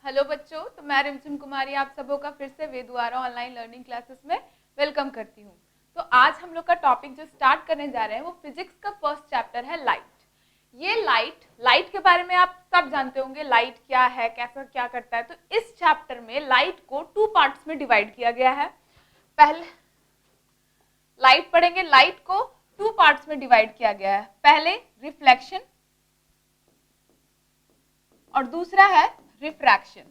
Hello बच्चों, तो मैं रिमझिम कुमारी आप सबों का फिर से वेदुआरा ऑनलाइन लर्निंग क्लासेस में वेलकम करती हूँ। तो आज हम लोग का टॉपिक जो स्टार्ट करने जा रहे हैं वो फिजिक्स का फर्स्ट चैप्टर है लाइट। ये लाइट के बारे में आप सब जानते होंगे, लाइट क्या है, कैसा क्या करता है। तो इस चैप्टर में लाइट को 2 पार्ट्स में डिवाइड किया गया है। पहले लाइट पढ़ेंगे, लाइट को 2 पार्ट्स में डिवाइड किया गया है। पहले रिफ्लेक्शन और दूसरा है रिफ्रैक्शन।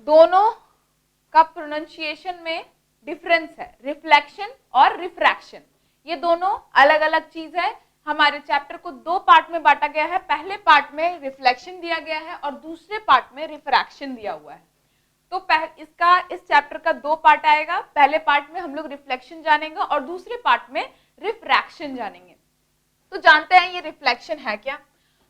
दोनों का प्रोनाउंसिएशन में डिफरेंस है, रिफ्लेक्शन और रिफ्रैक्शन। ये दोनों अलग अलग चीज है। हमारे चैप्टर को 2 पार्ट में बांटा गया है। पहले पार्ट में रिफ्लेक्शन दिया गया है और दूसरे पार्ट में रिफ्रैक्शन दिया हुआ है। तो इस चैप्टर का 2 पार्ट आएगा। पहले पार्ट में हम लोग रिफ्लेक्शन जानेंगे और दूसरे पार्ट में रिफ्रैक्शन जानेंगे। तो जानते हैं ये रिफ्लेक्शन है क्या।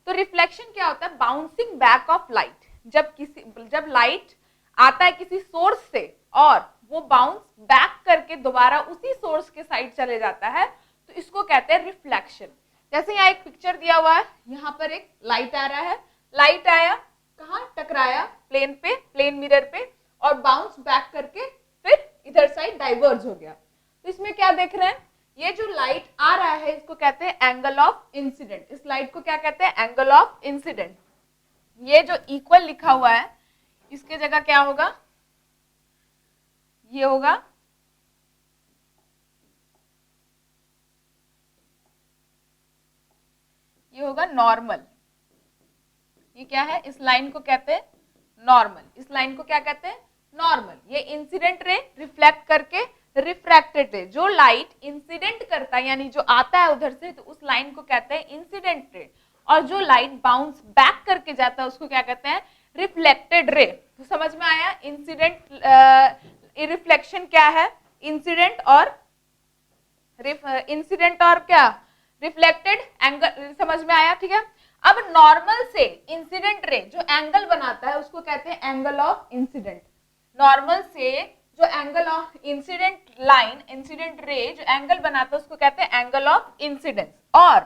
तो रिफ्लेक्शन क्या होता है? Bouncing back of light. जब लाइट आता है किसी सोर्स से और वो बाउंस बैक करके दोबारा उसी सोर्स के साइड चले जाता है, तो इसको कहते हैं रिफ्लेक्शन। जैसे यहाँ एक पिक्चर दिया हुआ है, यहाँ पर एक लाइट आ रहा है, लाइट आया, कहाँ टकराया? प्लेन पे, प्लेन मिरर पे, और बाउंस बैक करके फिर इधर साइड डाइवर्ज हो गया। तो इसमें क्या देख रहे हैं? ये जो लाइट आ रहा है इसको कहते हैं एंगल ऑफ इंसिडेंट। इस लाइट को क्या कहते हैं? Angle of incident. ये जो इक्वल लिखा हुआ है इसके जगह क्या होगा? ये होगा नॉर्मल। ये क्या है? इस लाइन को कहते हैं नॉर्मल। इस लाइन को क्या कहते हैं? नॉर्मल। ये इंसिडेंट रे रिफ्लेक्ट करके रिफ्रैक्टेड रे। जो लाइट इंसिडेंट करता है यानी जो आता है उधर से, तो उस लाइन को कहते हैं इंसिडेंट रे। और जो लाइट बाउंस बैक करके जाता है उसको क्या कहते हैं? Reflected ray. तो समझ में आया रिफ्लेक्शन क्या है? इंसिडेंट और क्या? Reflected angle. समझ में आया? ठीक है। अब नॉर्मल से इंसिडेंट रे जो एंगल बनाता है उसको कहते हैं एंगल ऑफ इंसिडेंट। नॉर्मल से जो angle of incident line, incident ray जो एंगल बनाता है उसको कहते हैं एंगल ऑफ इंसिडेंस। और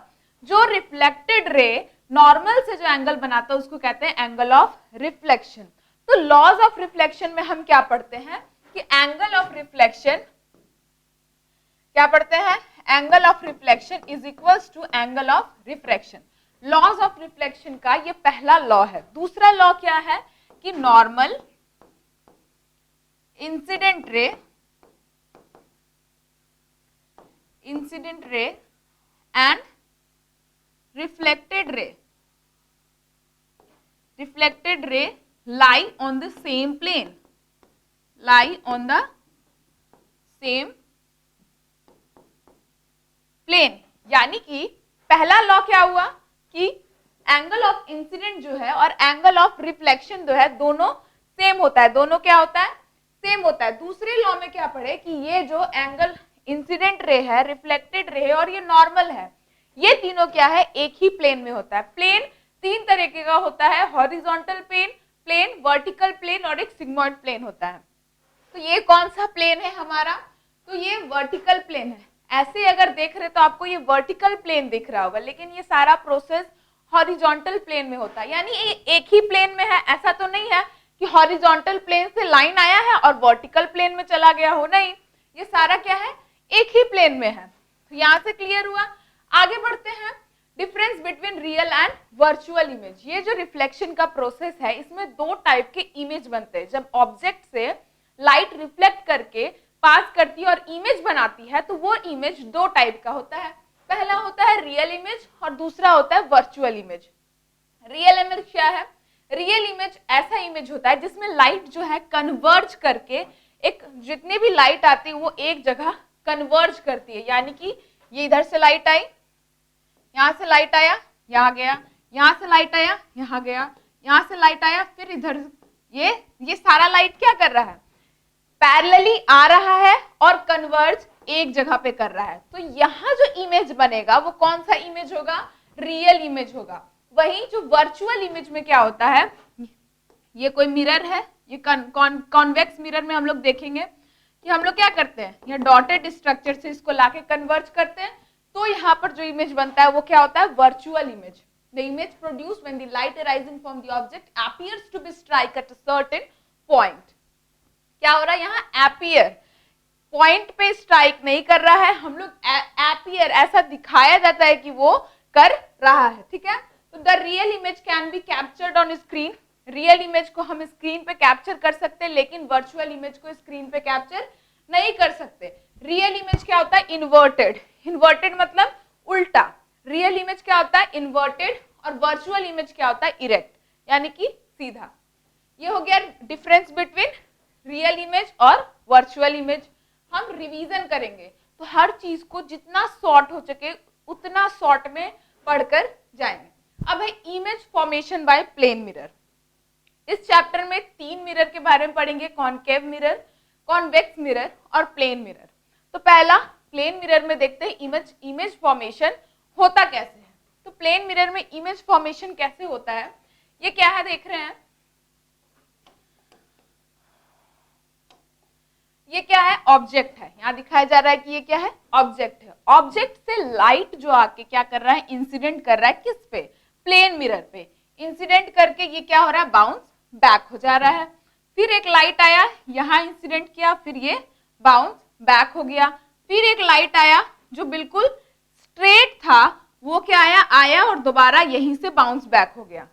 जो रिफ्लेक्टेड रे नॉर्मल से जो एंगल बनाता है उसको कहते हैं एंगल ऑफ रिफ्लेक्शन। तो लॉज ऑफ रिफ्लेक्शन में हम क्या पढ़ते हैं कि एंगल ऑफ रिफ्लेक्शन क्या पढ़ते हैं? Angle of reflection is equals to angle of refraction. Laws of reflection का ये पहला लॉ है। दूसरा लॉ क्या है कि normal, incident ray and reflected ray lie on the same plane, यानी कि पहला लॉ क्या हुआ कि एंगल ऑफ इंसिडेंट जो है और एंगल ऑफ रिफ्लेक्शन जो है दोनों सेम होता है। दोनों क्या होता है? सेम होता है। दूसरे लॉ में क्या पढ़े कि ये जो एंगल इंसिडेंट रे है, रिफ्लेक्टेड रे है और ये नॉर्मल है, ये तीनों क्या है? एक ही प्लेन में होता है। प्लेन 3 तरीके का होता है, हॉरिजॉन्टल प्लेन, वर्टिकल प्लेन और एक सिग्मॉइड प्लेन होता है। तो ये कौन सा प्लेन है हमारा? तो ये वर्टिकल प्लेन है। ऐसे अगर देख रहे तो आपको ये वर्टिकल प्लेन दिख रहा होगा, लेकिन ये सारा प्रोसेस हॉरिजॉन्टल प्लेन में होता है। यानी ये एक ही प्लेन में है। ऐसा तो नहीं है कि हॉरिजॉन्टल प्लेन से लाइन आया है और वर्टिकल प्लेन में चला गया हो, नहीं, ये सारा क्या है? एक ही प्लेन में है। तो यहां से क्लियर हुआ। आगे बढ़ते हैं। Difference between real and virtual image. ये जो रिफ्लेक्शन का प्रोसेस है इसमें 2 टाइप के इमेज बनते हैं। जब ऑब्जेक्ट से लाइट रिफ्लेक्ट करके पास करती है और इमेज बनाती है तो वो इमेज 2 टाइप का होता है। पहला होता है रियल इमेज और दूसरा होता है वर्चुअल इमेज। रियल इमेज क्या है? रियल इमेज ऐसा इमेज होता है जिसमें लाइट जो है कन्वर्ज करके, एक जितनी भी लाइट आती है वो एक जगह कन्वर्ज करती है। यानी कि ये इधर से लाइट आई, यहां से लाइट आया, यहां गया, यहां से लाइट आया, यहां गया, यहां से लाइट आया, फिर इधर ये सारा लाइट क्या कर रहा है? पैरेलली आ रहा है और कन्वर्ज एक जगह पे कर रहा है। तो यहाँ जो इमेज बनेगा वो कौन सा इमेज होगा? रियल इमेज होगा। वही जो वर्चुअल इमेज में क्या होता है, ये कोई मिरर है, ये कॉन्वेक्स मिरर में हम लोग देखेंगे कि हम लोग क्या करते हैं, ये डॉटेड स्ट्रक्चर से इसको लाके कन्वर्ज करते हैं। तो यहाँ पर जो इमेज बनता है वो क्या होता है? Virtual image. The image produced when the light arising from the object appears to be strike at a certain point. क्या हो रहा है यहाँ? appear, पॉइंट पे स्ट्राइक नहीं कर रहा है, हम लोग appear ऐसा दिखाया जाता है कि वो कर रहा है, ठीक है। तो the real image can be captured on screen, real image को हम स्क्रीन पे कैप्चर कर सकते हैं, लेकिन वर्चुअल इमेज को स्क्रीन पे कैप्चर नहीं कर सकते। रियल इमेज क्या होता है? इन्वर्टेड, इन्वर्टेड मतलब उल्टा, रियल इमेज क्या होता है? इन्वर्टेड, और वर्चुअल इमेज क्या होता है? इरेक्ट, यानी कि सीधा। ये हो गया डिफरेंस बिटवीन रियल इमेज और वर्चुअल इमेज। हम रिवीजन करेंगे तो हर चीज को जितना शॉर्ट हो सके उतना शॉर्ट में पढ़कर जाएंगे। अब है image formation by plane mirror. इस चैप्टर में 3 मिरर के बारे में पढ़ेंगे, कॉनकेव मिरर, कॉन्वेक्स मिरर और प्लेन मिरर। तो पहला प्लेन मिरर में देखते हैं इमेज फॉर्मेशन होता कैसे है। तो प्लेन मिरर में इमेज फॉर्मेशन कैसे होता है, ये क्या है देख रहे हैं, ये क्या है? ऑब्जेक्ट है, यहाँ दिखाया जा रहा है कि ये क्या है? ऑब्जेक्ट है। ऑब्जेक्ट से लाइट जो आके क्या कर रहा है? इंसिडेंट कर रहा है किस पे? प्लेन मिरर पे। इंसिडेंट करके ये क्या हो रहा है? बाउंस बैक हो जा रहा है। फिर एक लाइट आया, यहाँ इंसिडेंट किया, फिर ये बाउंस बैक हो गया। फिर एक लाइट आया जो बिल्कुल स्ट्रेट था, वो क्या आया और दोबारा यहीं से बाउंस बैक हो गया।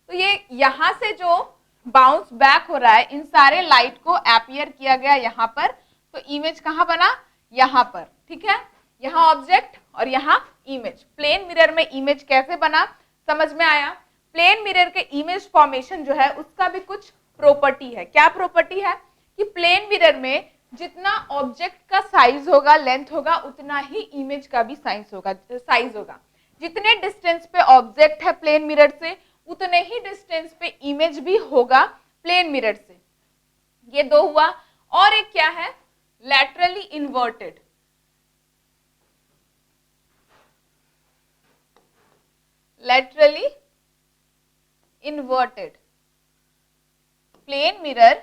तो ये यहाँ से जो बाउंस बैक हो रहा है, इन सारे लाइट को अपीयर किया गया यहाँ पर, तो इमेज कहाँ बना? यहाँ पर, ठीक है। यहाँ ऑब्जेक्ट और यहाँ इमेज। प्लेन मिरर में इमेज कैसे बना, समझ में आया। प्लेन मिरर के इमेज फॉर्मेशन जो है उसका भी कुछ प्रॉपर्टी है। क्या प्रॉपर्टी है? कि प्लेन मिरर में जितना ऑब्जेक्ट का साइज होगा, लेंथ होगा, उतना ही इमेज का भी साइज होगा। जितने डिस्टेंस पे ऑब्जेक्ट है प्लेन मिरर से, उतने ही डिस्टेंस पे इमेज भी होगा प्लेन मिरर से। ये दो हुआ। और एक क्या है? Laterally inverted. Laterally inverted plane mirror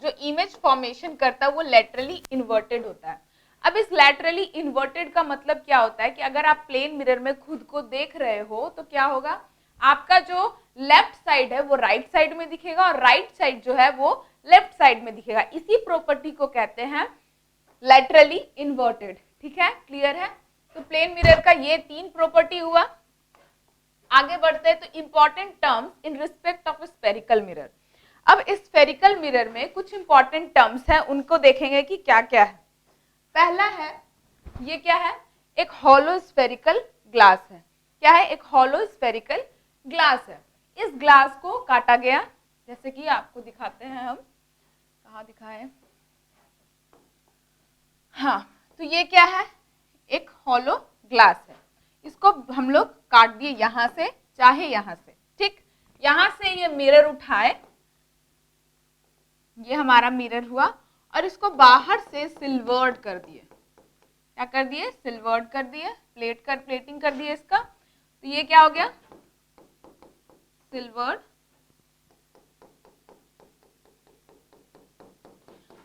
जो इमेज फॉर्मेशन करता है वो लैटरली इन्वर्टेड होता है। अब इस लैटरली इन्वर्टेड का मतलब क्या होता है कि अगर आप प्लेन मिरर में खुद को देख रहे हो तो क्या होगा? आपका जो लेफ्ट साइड है वो राइट साइड में दिखेगा और राइट साइड जो है वो लेफ्ट साइड में दिखेगा। इसी प्रॉपर्टी को कहते हैं लैटरली इन्वर्टेड, ठीक है, क्लियर है। तो प्लेन मिरर का ये 3 प्रॉपर्टी हुआ। आगे बढ़ते हैं तो important terms in respect of spherical mirror. अब इस स्फेरिकल मिरर में कुछ इंपॉर्टेंट टर्म्स हैं, उनको देखेंगे कि क्या क्या है। पहला है, ये क्या है? एक हॉलो स्फेरिकल ग्लास है। क्या है? एक हॉलो स्फेरिकल ग्लास है। इस ग्लास को काटा गया, जैसे कि आपको दिखाते हैं, हम कहाँ दिखाएं, हाँ, तो ये क्या है? एक हॉलो ग्लास है। इसको हम लोग काट दिए यहां से चाहे यहां से, ठीक। यहां से ये मिरर उठाए, ये हमारा मिरर हुआ, और इसको बाहर से सिल्वर्ड कर दिए। क्या कर दिए? सिल्वर्ड कर दिए, प्लेटिंग कर दिए इसका। तो ये क्या हो गया? सिल्वर्ड।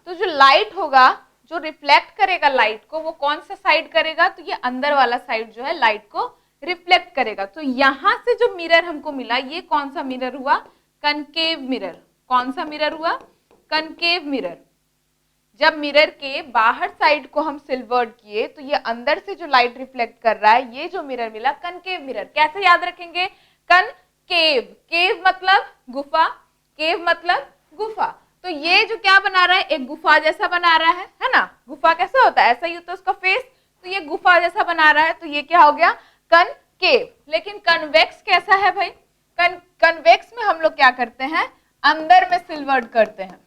तो जो लाइट होगा, जो रिफ्लेक्ट करेगा लाइट को, वो कौन सा साइड करेगा? तो ये अंदर वाला साइड जो है लाइट को रिफ्लेक्ट करेगा। तो यहां से जो मिरर हमको मिला, ये कौन सा मिरर हुआ? Concave mirror. कौन सा मिरर हुआ? Concave mirror. जब मिरर के बाहर साइड को हम सिल्वर्ड किए तो ये अंदर से जो लाइट रिफ्लेक्ट कर रहा है, ये जो मिरर मिला कनकेव मिरर। कैसे याद रखेंगे? कनकेव, केव मतलब गुफा, केव मतलब गुफा। तो ये जो क्या बना रहा है? एक गुफा जैसा बना रहा है ना। गुफा कैसा होता है? ऐसा ही होता है उसका फेस। तो ये गुफा जैसा बना रहा है, तो ये क्या हो गया? कनकेव। लेकिन कन्वेक्स कैसा है भाई? कन्वेक्स में हम लोग क्या करते हैं? अंदर में सिल्वर्ड करते हैं।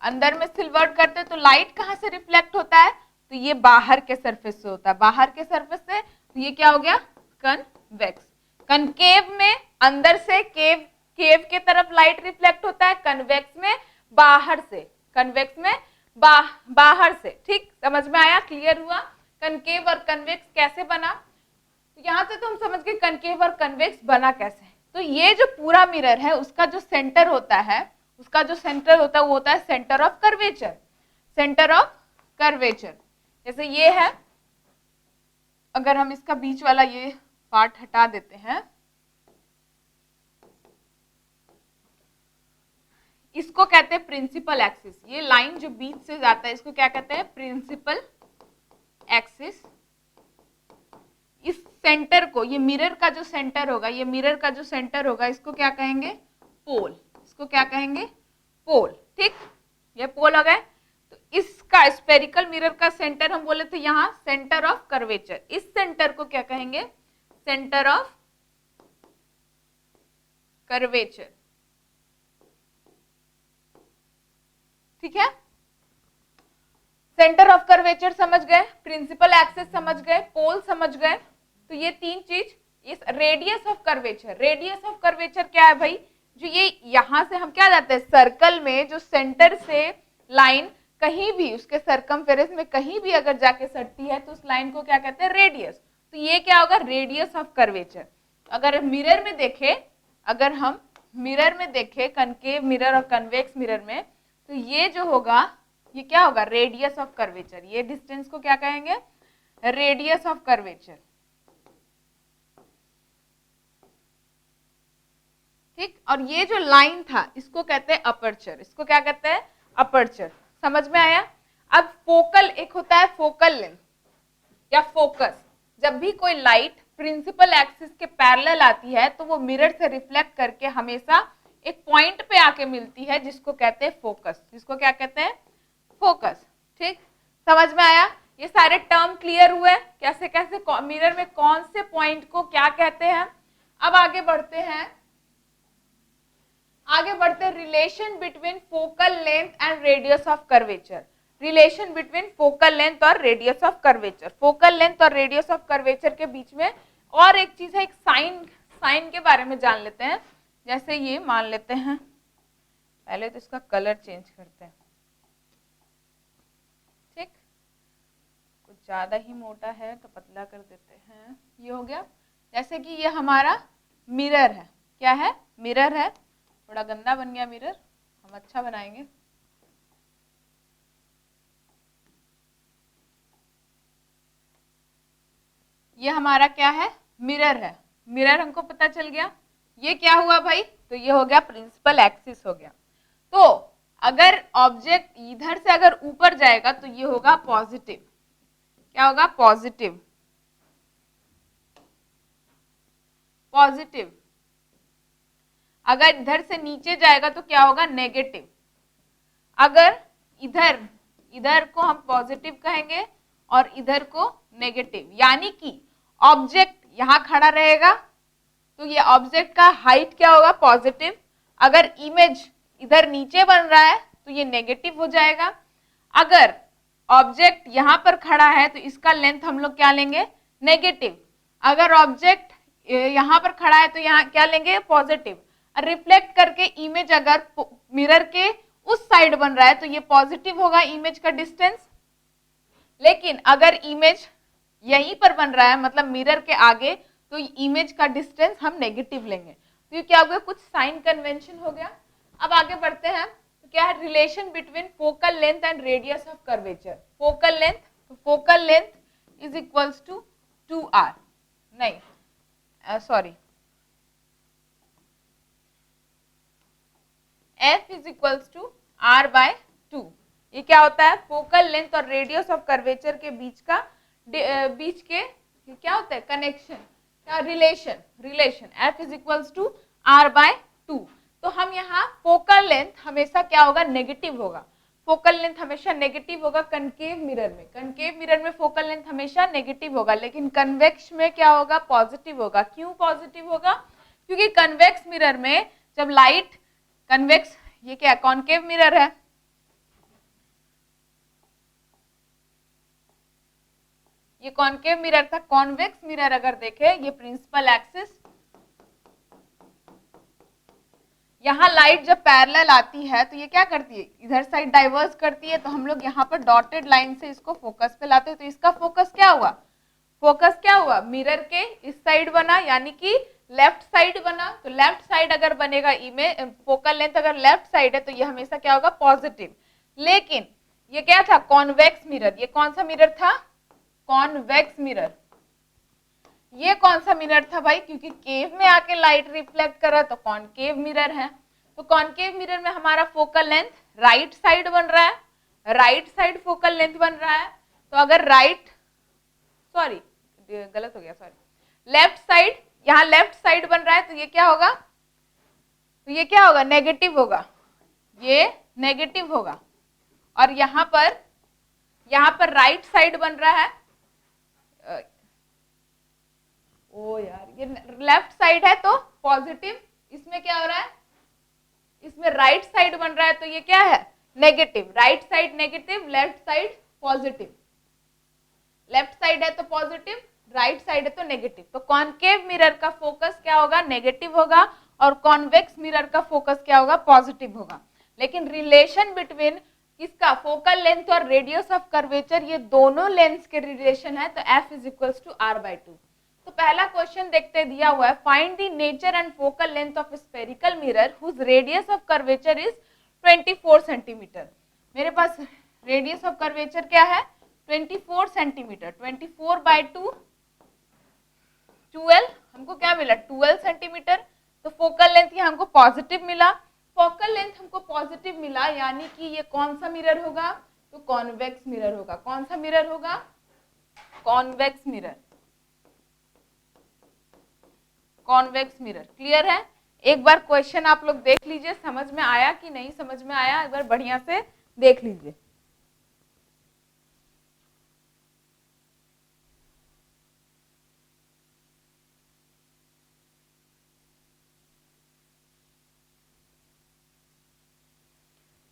अंदर में सिल्वर्ड करते हैं तो लाइट कहां से रिफ्लेक्ट होता है? तो ये बाहर के सरफेस से होता है, बाहर के सरफेस से। तो ये क्या हो गया? कन्वेक्स। कनकेव में अंदर से, केव के तरफ लाइट रिफ्लेक्ट होता है, कन्वेक्स में बाहर से, कन्वेक्स में बाहर से। ठीक, समझ में आया? क्लियर हुआ? कनकेव और कन्वेक्स कैसे बना? तो यहां से तो हम समझ गए कनकेव और कन्वेक्स बना कैसे। तो ये जो पूरा मिरर है उसका जो सेंटर होता है, वो होता है centre of curvature. Centre of curvature जैसे ये है, अगर हम इसका बीच वाला ये पार्ट हटा देते हैं। इसको कहते हैं प्रिंसिपल एक्सिस। ये लाइन जो बीच से जाता है इसको क्या कहते हैं? Principal axis. इस सेंटर को, ये मिरर का जो सेंटर होगा, ये मिरर का जो सेंटर होगा इसको क्या कहेंगे? पोल। इसको क्या कहेंगे? पोल। ठीक, ये पोल हो गए। तो इसका स्फेरिकल मिरर का सेंटर हम बोले थे यहाँ सेंटर ऑफ कर्वेचर। इस सेंटर को क्या कहेंगे? Centre of curvature. ठीक है, सेंटर ऑफ कर्वेचर समझ गए, प्रिंसिपल एक्सिस समझ गए, पोल समझ गए। तो ये तीन चीज। इस radius of curvature, radius of curvature क्या है भाई? जो ये यहां से हम क्या जाते हैं सर्कल में, जो सेंटर से लाइन कहीं भी उसके सरकमफेरेंस में कहीं भी अगर जाके सटती है तो उस लाइन को क्या कहते हैं? रेडियस। तो ये क्या होगा? Radius of curvature. अगर मिरर में देखें, अगर हम मिरर में देखें, कनकेव मिरर और कन्वेक्स मिरर में, तो ये जो होगा ये क्या होगा? Radius of curvature. ये डिस्टेंस को क्या कहेंगे? Radius of curvature. ठीक, और ये जो लाइन था इसको कहते हैं अपर्चर। इसको क्या कहते हैं? अपर्चर। समझ में आया? अब फोकल, एक होता है फोकल लेंथ या फोकस। जब भी कोई लाइट प्रिंसिपल एक्सिस के पैरेलल आती है तो वो मिरर से रिफ्लेक्ट करके हमेशा एक पॉइंट पे आके मिलती है जिसको कहते हैं फोकस। जिसको क्या कहते हैं? फोकस। ठीक, समझ में आया? ये सारे टर्म क्लियर हुए कैसे कैसे मिरर में कौन से पॉइंट को क्या कहते हैं। अब आगे बढ़ते हैं, relation between focal length and radius of curvature. Relation between focal length और radius of curvature. Focal length और रेडियस ऑफ कर्वेचर के बीच में और एक चीज है, एक साइन के बारे में जान लेते हैं। जैसे ये मान लेते हैं, पहले तो इसका कलर चेंज करते हैं। ठीक, कुछ ज्यादा ही मोटा है तो पतला कर देते हैं। ये हो गया। जैसे कि ये हमारा मिरर है। क्या है? मिरर है। थोड़ा गंदा बन गया मिरर, हम अच्छा बनाएंगे। ये हमारा क्या है? मिरर है। मिरर हमको पता चल गया। ये क्या हुआ भाई? तो ये हो गया प्रिंसिपल एक्सिस हो गया। तो अगर ऑब्जेक्ट इधर से अगर ऊपर जाएगा तो ये होगा पॉजिटिव। क्या होगा? पॉजिटिव। पॉजिटिव। अगर इधर से नीचे जाएगा तो क्या होगा? नेगेटिव। अगर इधर को हम पॉजिटिव कहेंगे और इधर को नेगेटिव। यानी कि ऑब्जेक्ट यहां खड़ा रहेगा तो ये ऑब्जेक्ट का हाइट क्या होगा? पॉजिटिव। अगर इमेज इधर नीचे बन रहा है तो ये नेगेटिव हो जाएगा। अगर ऑब्जेक्ट यहां पर खड़ा है तो इसका लेंथ हम लोग क्या लेंगे? नेगेटिव। अगर ऑब्जेक्ट यहां पर खड़ा है तो यहाँ क्या लेंगे? पॉजिटिव। रिफ्लेक्ट करके इमेज अगर मिरर के उस साइड बन रहा है तो ये पॉजिटिव होगा इमेज का डिस्टेंस। लेकिन अगर इमेज यहीं पर बन रहा है मतलब मिरर के आगे, तो इमेज का डिस्टेंस हम नेगेटिव लेंगे। तो ये क्या हो गया? कुछ साइन कन्वेंशन हो गया। अब आगे बढ़ते हैं, तो क्या है? Relation between focal length and radius of curvature. Focal length, तो focal length is equals to 2r, नहीं sorry, f is equals to r/2। ये क्या होता है? फोकल लेंथ और रेडियस ऑफ कर्वेचर के बीच के क्या होता है? कनेक्शन, क्या? Relation f is equals to r/2। तो हम यहाँ फोकल लेंथ हमेशा क्या होगा? नेगेटिव होगा। फोकल लेंथ हमेशा नेगेटिव होगा कनकेव मिरर में। कनकेव मिरर में फोकल लेंथ हमेशा नेगेटिव होगा, लेकिन कन्वेक्स में क्या होगा? पॉजिटिव होगा। क्यों पॉजिटिव होगा? क्योंकि कन्वेक्स मिरर में जब लाइट कन्वेक्स, ये क्या? कॉनकेव मिरर है। ये कॉनकेव मिरर था। कॉन्वेक्स मिरर अगर देखे, ये प्रिंसिपल एक्सिस, यहाँ लाइट जब पैरेलल आती है तो ये क्या करती है? इधर साइड डाइवर्स करती है। तो हम लोग यहाँ पर डॉटेड लाइन से इसको फोकस पे लाते हैं। तो इसका फोकस क्या हुआ? फोकस क्या हुआ? मिरर के इस साइड बना, यानी कि लेफ्ट साइड बना। तो लेफ्ट साइड अगर बनेगा इमेज, फोकल लेंथ अगर लेफ्ट साइड है तो ये हमेशा क्या होगा? पॉजिटिव। लेकिन ये क्या था? Convex mirror. ये कौन सा मिरर था? Convex mirror. ये कौन सा मिरर था भाई, क्योंकि केव में आके लाइट रिफ्लेक्ट कर रहा है तो कॉनकेव मिरर है। तो कॉनकेव मिरर में हमारा फोकल लेंथ राइट साइड बन रहा है, राइट साइड फोकल लेंथ बन रहा है। तो अगर सॉरी गलत हो गया, सॉरी, लेफ्ट साइड, यहाँ लेफ्ट साइड बन रहा है तो ये क्या होगा, तो ये क्या होगा, नेगेटिव होगा, ये नेगेटिव होगा। और यहाँ पर राइट साइड बन रहा है, ओ यार ये लेफ्ट साइड है तो पॉजिटिव, इसमें क्या हो रहा है, इसमें राइट साइड बन रहा है तो ये क्या है, negative. Right side negative, left side positive, left side है तो पॉजिटिव, राइट साइड है तो नेगेटिव। तो कॉनकेव मिरर का फोकस क्या होगा, नेगेटिव होगा, और कॉन्वेक्स मिरर का फोकस क्या होगा, पॉजिटिव होगा। लेकिन रिलेशन बिटवीन किसका, फोकल लेंथ और रेडियस ऑफ कर्वेचर, ये दोनों लेंथ के रिलेशन है, तो F is equals to R/2। तो पहला क्वेश्चन देखते दिया हुआ है, find the nature and focal length of spherical mirror whose radius of curvature is 24 centimetre. मेरे पास रेडियस ऑफ कर्वेचर क्या है, 24 सेंटीमीटर, 24/2 12, हमको क्या मिला, 12 सेंटीमीटर। तो फोकल लेंथ ये हमको पॉजिटिव मिला, फोकल लेंथ हमको पॉजिटिव मिला, यानी कि ये कौन सा मिरर होगा, तो कॉन्वेक्स मिरर होगा। कौन सा मिरर होगा, convex mirror, convex mirror. Clear है। एक बार क्वेश्चन आप लोग देख लीजिए, समझ में आया कि नहीं समझ में आया, एक बार बढ़िया से देख लीजिए।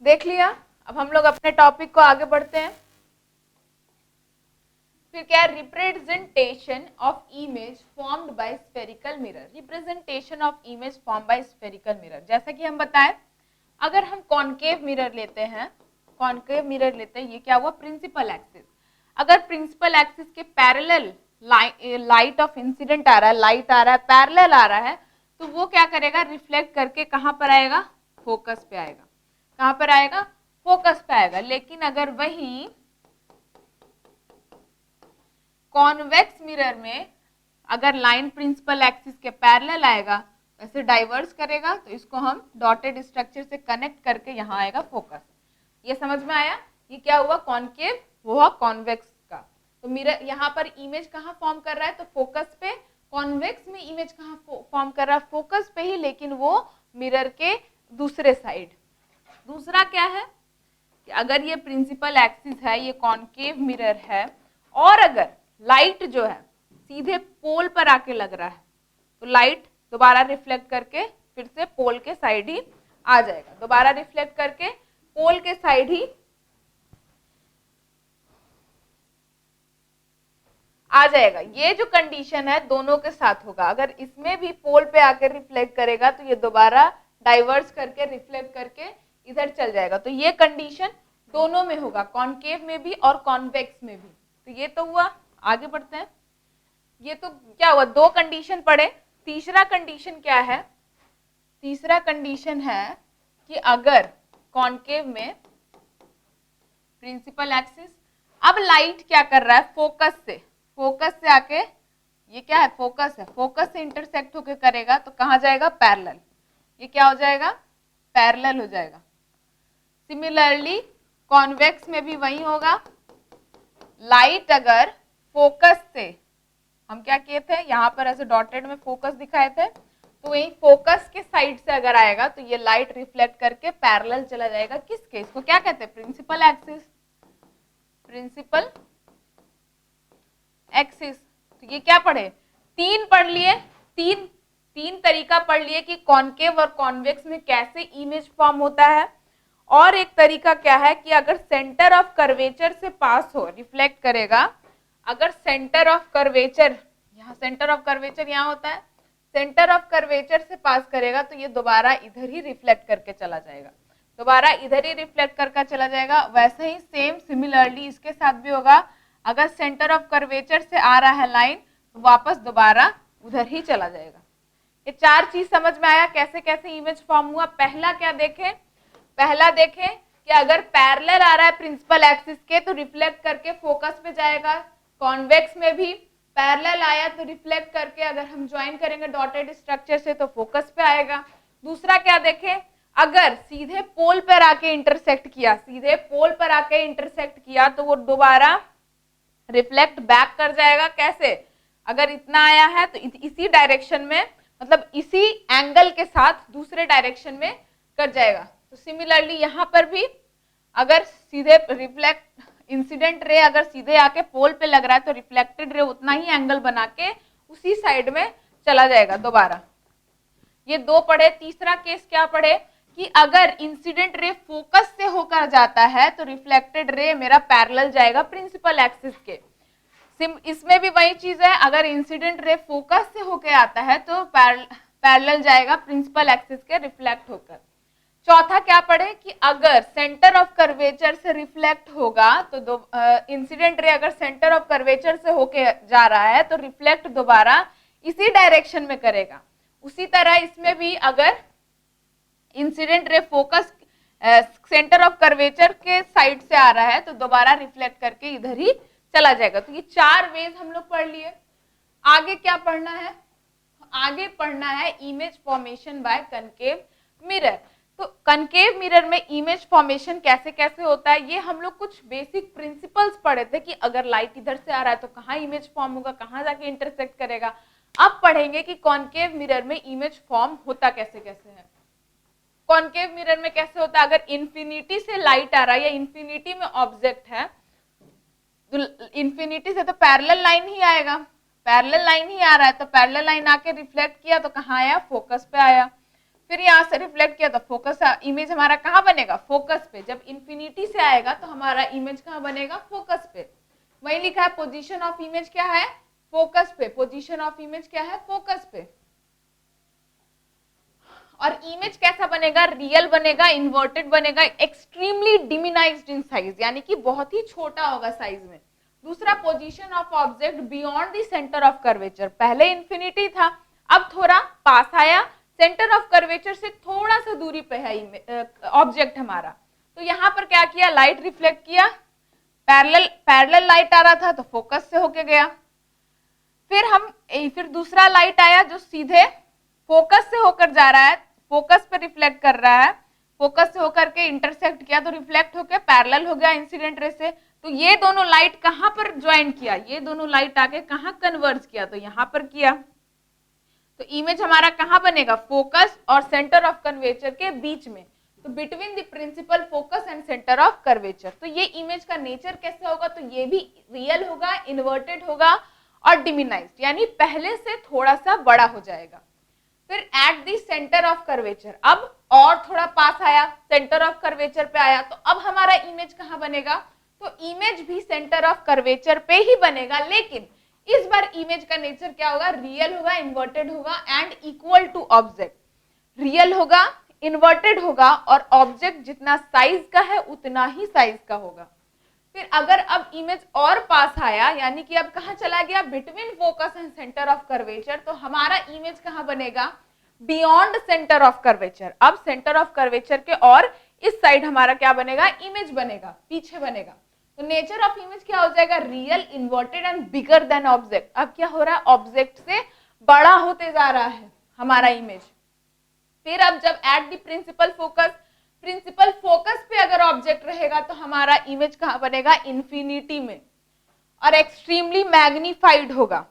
देख लिया। अब हम लोग अपने टॉपिक को आगे बढ़ते हैं। फिर क्या है, representation of image formed by spherical mirror. Representation of image form by spherical mirror, जैसा कि हम बताएं, अगर हम कॉनकेव मिरर लेते हैं, कॉनकेव मिरर लेते हैं, ये क्या हुआ, प्रिंसिपल एक्सिस। अगर प्रिंसिपल एक्सिस के पैरेलल लाइट ऑफ इंसिडेंट आ रहा है, लाइट आ रहा है, पैरेलल आ रहा है, तो वो क्या करेगा, रिफ्लेक्ट करके कहां पर आएगा, फोकस पे आएगा। कहां पर आएगा, फोकस पे आएगा। लेकिन अगर वही कॉन्वेक्स मिरर में अगर लाइन प्रिंसिपल एक्सिस के पैरेलल आएगा, वैसे डाइवर्स करेगा, तो इसको हम डॉटेड स्ट्रक्चर से कनेक्ट करके यहाँ आएगा फोकस। ये समझ में आया, ये क्या हुआ, कॉनकेव, वो हुआ कॉन्वेक्स का। तो मिरर यहाँ पर इमेज कहाँ फॉर्म कर रहा है, तो फोकस पे। कॉन्वेक्स में इमेज कहाँ फॉर्म कर रहा है, फोकस पे ही, लेकिन वो मिरर के दूसरे साइड। दूसरा क्या है कि अगर ये प्रिंसिपल एक्सिस है, ये कॉनकेव मिरर है, और अगर लाइट जो है सीधे पोल पर आके लग रहा है, तो लाइट दोबारा रिफ्लेक्ट करके फिर से पोल के साइड ही आ जाएगा, दोबारा रिफ्लेक्ट करके पोल के साइड ही आ जाएगा। ये जो कंडीशन है दोनों के साथ होगा। अगर इसमें भी पोल पे आकर रिफ्लेक्ट करेगा तो ये दोबारा डाइवर्स करके रिफ्लेक्ट करके इधर चल जाएगा। तो ये कंडीशन दोनों में होगा, कॉनकेव में भी और कॉन्वेक्स में भी। तो ये तो हुआ, आगे बढ़ते हैं। ये तो क्या हुआ, दो कंडीशन पढ़े। तीसरा कंडीशन क्या है, तीसरा कंडीशन है कि अगर कॉनकेव में प्रिंसिपल एक्सिस, अब लाइट क्या कर रहा है, फोकस से आके, ये क्या है, फोकस है, फोकस से इंटरसेक्ट होकर करेगा तो कहां जाएगा, पैरेलल। ये क्या हो जाएगा, पैरेलल हो जाएगा। सिमिलरली कॉन्वेक्स में भी वही होगा। लाइट अगर फोकस से, हम क्या किए थे, यहाँ पर ऐसे डॉटेड में फोकस दिखाए थे, तो वही फोकस के साइड से अगर आएगा तो ये लाइट रिफ्लेक्ट करके पैरेलल चला जाएगा। किसके, इसको क्या कहते हैं, प्रिंसिपल एक्सिस, प्रिंसिपल एक्सिस। तो ये क्या पढ़े, तीन पढ़ लिए, तीन तरीका पढ़ लिए कि कॉनकेव और कॉन्वेक्स में कैसे इमेज फॉर्म होता है। और एक तरीका क्या है कि अगर सेंटर ऑफ कर्वेचर से पास हो, रिफ्लेक्ट करेगा। अगर सेंटर ऑफ कर्वेचर, यहाँ सेंटर ऑफ कर्वेचर यहाँ होता है, सेंटर ऑफ कर्वेचर से पास करेगा तो ये दोबारा इधर ही रिफ्लेक्ट करके चला जाएगा, दोबारा इधर ही रिफ्लेक्ट करके चला जाएगा। वैसे ही सेम सिमिलरली इसके साथ भी होगा। अगर सेंटर ऑफ कर्वेचर से आ रहा है लाइन, तो वापस दोबारा उधर ही चला जाएगा। ये चार चीज समझ में आया, कैसे कैसे इमेज फॉर्म हुआ। पहला क्या देखें, पहला देखें कि अगर पैरेलल आ रहा है प्रिंसिपल एक्सिस के तो रिफ्लेक्ट करके फोकस पे जाएगा, कॉन्वेक्स में भी। पैरेलल आया तो रिफ्लेक्ट करके अगर हम ज्वाइन करेंगे डॉटेड स्ट्रक्चर से तो फोकस पे आएगा। दूसरा क्या देखें, अगर सीधे पोल पर आके इंटरसेक्ट किया, सीधे पोल पर आके इंटरसेक्ट किया तो वो दोबारा रिफ्लेक्ट बैक कर जाएगा। कैसे, अगर इतना आया है तो इसी डायरेक्शन में, मतलब इसी एंगल के साथ दूसरे डायरेक्शन में कर जाएगा। तो सिमिलरली यहाँ पर भी अगर सीधे रिफ्लेक्ट इंसिडेंट रे अगर सीधे आके पोल पे लग रहा है तो रिफ्लेक्टेड रे उतना ही एंगल बना के उसी साइड में चला जाएगा दोबारा। ये दो पढ़े। तीसरा केस क्या पढ़े कि अगर इंसिडेंट रे फोकस से होकर जाता है तो रिफ्लेक्टेड रे मेरा पैरेलल जाएगा प्रिंसिपल एक्सिस के। इसमें भी वही चीज है, अगर इंसिडेंट रे फोकस से होकर आता है तो पैरेलल जाएगा प्रिंसिपल एक्सिस के रिफ्लेक्ट होकर। चौथा क्या पढ़े कि अगर सेंटर ऑफ कर्वेचर से रिफ्लेक्ट होगा तो इंसिडेंट रे अगर सेंटर ऑफ कर्वेचर से होके जा रहा है तो रिफ्लेक्ट दोबारा इसी डायरेक्शन में करेगा। उसी तरह इसमें भी अगर incident ray focus centre of curvature के साइड से आ रहा है तो दोबारा रिफ्लेक्ट करके इधर ही चला जाएगा। तो ये चार वेज हम लोग पढ़ लिए। आगे क्या पढ़ना है, आगे पढ़ना है image formation by concave mirror. तो कनकेव मिरर में इमेज फॉर्मेशन कैसे कैसे होता है, ये हम लोग कुछ बेसिक प्रिंसिपल्स पढ़े थे कि अगर लाइट इधर से आ रहा है तो कहाँ इमेज फॉर्म होगा, कहाँ जाके इंटरसेक्ट करेगा। अब पढ़ेंगे कि कॉनकेव मिरर में इमेज फॉर्म होता कैसे कैसे है। कॉनकेव मिरर में कैसे होता है, अगर इन्फिनिटी से लाइट आ रहा है या इन्फिनिटी में ऑब्जेक्ट है तो इन्फिनिटी से तो पैरेलल लाइन ही आएगा, पैरेलल लाइन ही आ रहा है तो पैरेलल लाइन आके रिफ्लेक्ट किया तो कहाँ आया, फोकस पे आया। फिर यहाँ से रिफ्लेक्ट किया तो फोकस, इमेज हमारा कहाँ बनेगा, फोकस पे। जब इन्फिनिटी से आएगा तो हमारा इमेज कहाँ बनेगा, फोकस पे। वही लिखा है पोजीशन ऑफ इमेज क्या है, फोकस पे। पोजीशन ऑफ इमेज क्या है, फोकस पे। और इमेज कैसा बनेगा, रियल बनेगा, इन्वर्टेड बनेगा, एक्सट्रीमली डिमिनाइज्ड इन साइज, यानी कि बहुत ही छोटा होगा साइज में। दूसरा position of object beyond the centre of curvature. पहले इन्फिनिटी था, अब थोड़ा पास आया, सेंटर ऑफ कर्वेचर से थोड़ा सा दूरी पे है ऑब्जेक्ट हमारा। तो यहाँ पर क्या किया, लाइट रिफ्लेक्ट किया, पैरेलल लाइट आ रहा था तो फोकस से होके गया। फिर दूसरा लाइट आया जो सीधे फोकस से होकर जा रहा है, फोकस पे रिफ्लेक्ट कर रहा है, फोकस से होकर के इंटरसेक्ट किया तो रिफ्लेक्ट होकर पैरेलल हो गया इंसिडेंट रे से। तो ये दोनों लाइट कहाँ पर ज्वाइन किया, ये दोनों लाइट आके कहाँ कन्वर्ज किया, तो यहाँ पर किया। तो इमेज हमारा कहाँ बनेगा, फोकस और सेंटर ऑफ कर्वेचर के बीच में, तो between the principal focus and centre of curvature. तो ये इमेज का नेचर कैसे होगा, तो ये भी रियल होगा, इन्वर्टेड होगा और डिमिनाइज्ड, यानी पहले से थोड़ा सा बड़ा हो जाएगा। फिर at the centre of curvature, अब और थोड़ा पास आया, सेंटर ऑफ कर्वेचर पे आया, तो अब हमारा इमेज कहाँ बनेगा, तो इमेज भी सेंटर ऑफ कर्वेचर पे ही बनेगा, लेकिन इस बार इमेज का नेचर क्या होगा, रियल होगा, इन्वर्टेड होगा and equal to object. Real होगा, इन्वर्टेड होगा और ऑब्जेक्ट जितना साइज का है उतना ही साइज का होगा। फिर अगर अब इमेज और पास आया, यानी कि अब कहाँ चला गया, between focus and centre of curvature, तो हमारा इमेज कहाँ बनेगा, बियॉन्ड सेंटर ऑफ कर्वेचर। अब सेंटर ऑफ कर्वेचर के और इस साइड हमारा क्या बनेगा, इमेज बनेगा, पीछे बनेगा। तो नेचर ऑफ इमेज क्या हो जाएगा, real, inverted and bigger than object. अब क्या हो रहा है, ऑब्जेक्ट से बड़ा होते जा रहा है हमारा इमेज। फिर अब जब एट द प्रिंसिपल फोकस पे अगर ऑब्जेक्ट रहेगा तो हमारा इमेज कहाँ बनेगा, इंफिनिटी में, और एक्सट्रीमली मैग्नीफाइड होगा।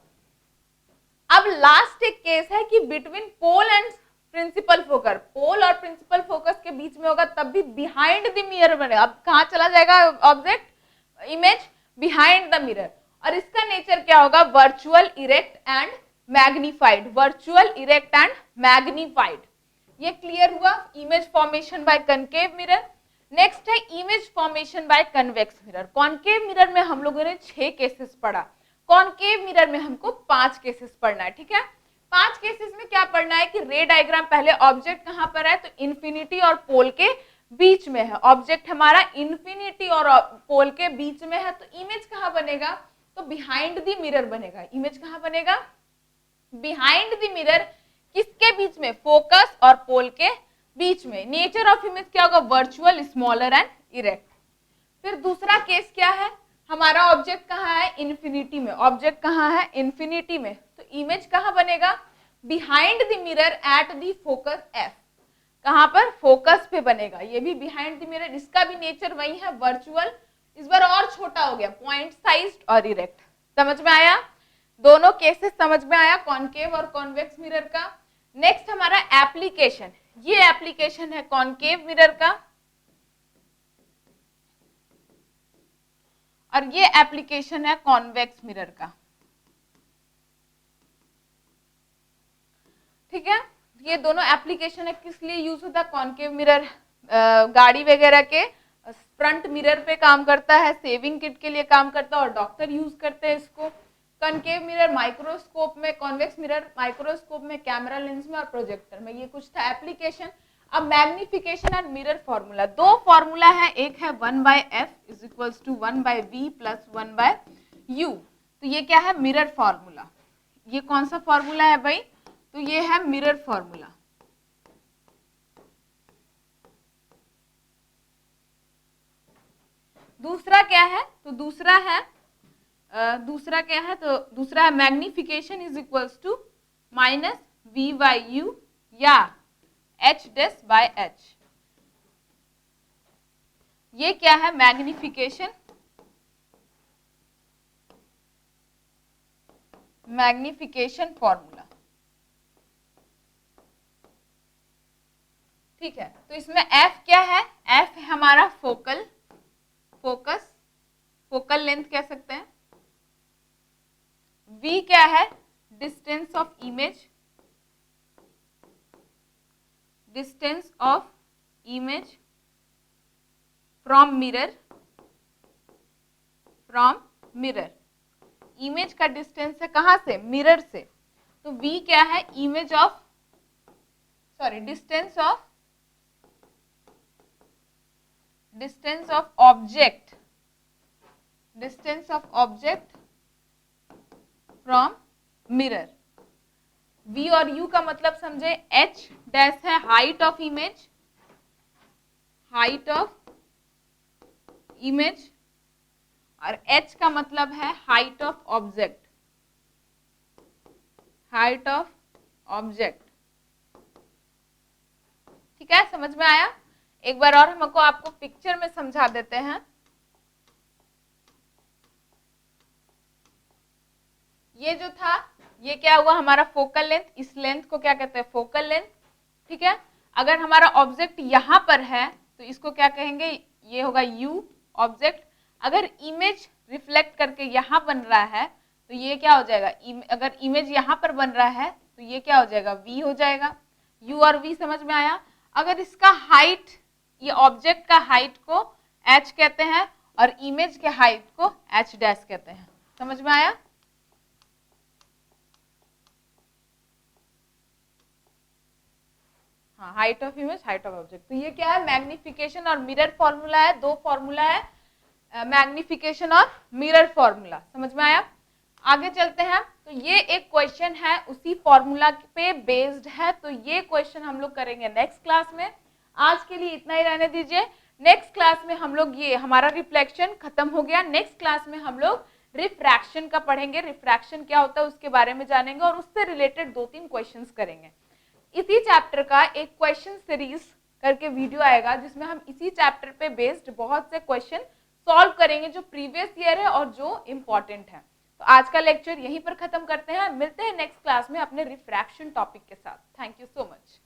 अब लास्ट एक केस है कि between pole and principal focus, pole और प्रिंसिपल फोकस के बीच में होगा, तब भी बिहाइंड द मिरर बनेगा। अब कहाँ चला जाएगा object, image behind the mirror, और इसका नेचर क्या होगा, virtual, erect and magnified. Virtual, erect and magnified. ये क्लियर हुआ image formation by concave mirror. Next है image formation by convex mirror. Concave mirror में हम लोगों ने 6 केसेस पढ़ा, कॉनकेव मिरर में हमको 5 केसेस पढ़ना है, ठीक है। 5 केसेस में क्या पढ़ना है कि रे डायग्राम, पहले ऑब्जेक्ट कहाँ पर है, तो इन्फिनिटी और पोल के बीच में है। ऑब्जेक्ट हमारा इन्फिनिटी और पोल के बीच में है, तो इमेज कहाँ बनेगा, तो बिहाइंड द मिरर बनेगा। इमेज कहाँ बनेगा, बिहाइंड द मिरर, किसके बीच में, फोकस और पोल के बीच में। नेचर ऑफ इमेज क्या होगा, वर्चुअल, स्मॉलर एंड इरेक्ट। फिर दूसरा केस क्या है, हमारा ऑब्जेक्ट कहाँ है, इन्फिनिटी में। ऑब्जेक्ट कहाँ है, इन्फिनिटी में। तो इमेज कहाँ बनेगा, behind the mirror at the focus F. कहाँ पर, फोकस पे बनेगा। ये भी बिहाइंड द मिरर, इसका भी नेचर वही है, वर्चुअल। इस बार और छोटा हो गया, पॉइंट साइज्ड और इरेक्ट। समझ में आया, दोनों केसेस समझ में आया, कॉनकेव और कॉन्वेक्स मिरर का। नेक्स्ट हमारा एप्लीकेशन, ये एप्लीकेशन है कॉनकेव मिरर का और ये एप्लीकेशन है कॉन्वेक्स मिरर का। ठीक है, ये दोनों एप्लीकेशन है, किस लिए यूज होता है, कॉनकेव मिरर गाड़ी वगैरह के फ्रंट मिरर पे काम करता है, सेविंग किट के लिए काम करता है और डॉक्टर यूज करते हैं इसको। कॉनकेव मिरर माइक्रोस्कोप में, कॉन्वेक्स मिरर माइक्रोस्कोप में, कैमरा लेंस में और प्रोजेक्टर में। ये कुछ था एप्लीकेशन। अब मैग्निफिकेशन एंड मिरर फॉर्मूला, दो फॉर्मूला है, एक है 1/f is equals to 1/v plus 1/u। तो ये क्या है, मिरर फॉर्मूला। ये कौन सा फॉर्मूला है भाई, तो ये है मिरर फॉर्मूला। दूसरा क्या है, तो दूसरा क्या है, तो दूसरा है magnification is equals to minus v/u या h/h। ये क्या है, मैग्निफिकेशन फॉर्मूला। ठीक है, तो इसमें f क्या है, f है हमारा फोकल लेंथ कह सकते हैं। v क्या है, distance of image from mirror. Image का डिस्टेंस है कहां से, मिरर से। तो v क्या है, distance of object from mirror. v और u का मतलब समझे, h डैश है हाइट ऑफ इमेज और h का मतलब है हाइट ऑफ ऑब्जेक्ट। ठीक है, समझ में आया। एक बार और हमको आपको पिक्चर में समझा देते हैं। ये जो था, ये क्या हुआ, हमारा फोकल लेंथ। इस लेंथ को क्या कहते हैं, फोकल लेंथ। ठीक है, अगर हमारा ऑब्जेक्ट यहाँ पर है तो इसको क्या कहेंगे, ये होगा u ऑब्जेक्ट। अगर इमेज रिफ्लेक्ट करके यहाँ बन रहा है तो ये क्या हो जाएगा, अगर इमेज यहाँ पर बन रहा है तो ये क्या हो जाएगा, v हो जाएगा। u और v समझ में आया। अगर इसका हाइट, ये ऑब्जेक्ट का हाइट को h कहते हैं और इमेज के हाइट को h डैश कहते हैं। समझ में आया। हाँ, height of image, height of object. तो ये क्या है, मैग्निफिकेशन और मिरर फॉर्मूला है। दो फॉर्मूला है, मैग्निफिकेशन और मिरर फॉर्मूला। समझ में आया। आगे चलते हैं। तो ये एक क्वेश्चन है, उसी फॉर्मूला पे बेस्ड है। तो ये क्वेश्चन हम लोग करेंगे नेक्स्ट क्लास में। आज के लिए इतना ही रहने दीजिए। नेक्स्ट क्लास में हम लोग, ये हमारा रिफ्लेक्शन खत्म हो गया। नेक्स्ट क्लास में हम लोग रिफ्रैक्शन का पढ़ेंगे। रिफ्रैक्शन क्या होता है उसके बारे में जानेंगे और उससे रिलेटेड 2-3 क्वेश्चंस करेंगे। इसी चैप्टर का एक क्वेश्चन सीरीज करके वीडियो आएगा जिसमें हम इसी चैप्टर पे बेस्ड बहुत से क्वेश्चन सॉल्व करेंगे जो प्रीवियस ईयर है और जो इम्पोर्टेंट है। तो आज का लेक्चर यहीं पर खत्म करते हैं। मिलते हैं नेक्स्ट क्लास में अपने रिफ्रैक्शन टॉपिक के साथ। Thank you so much.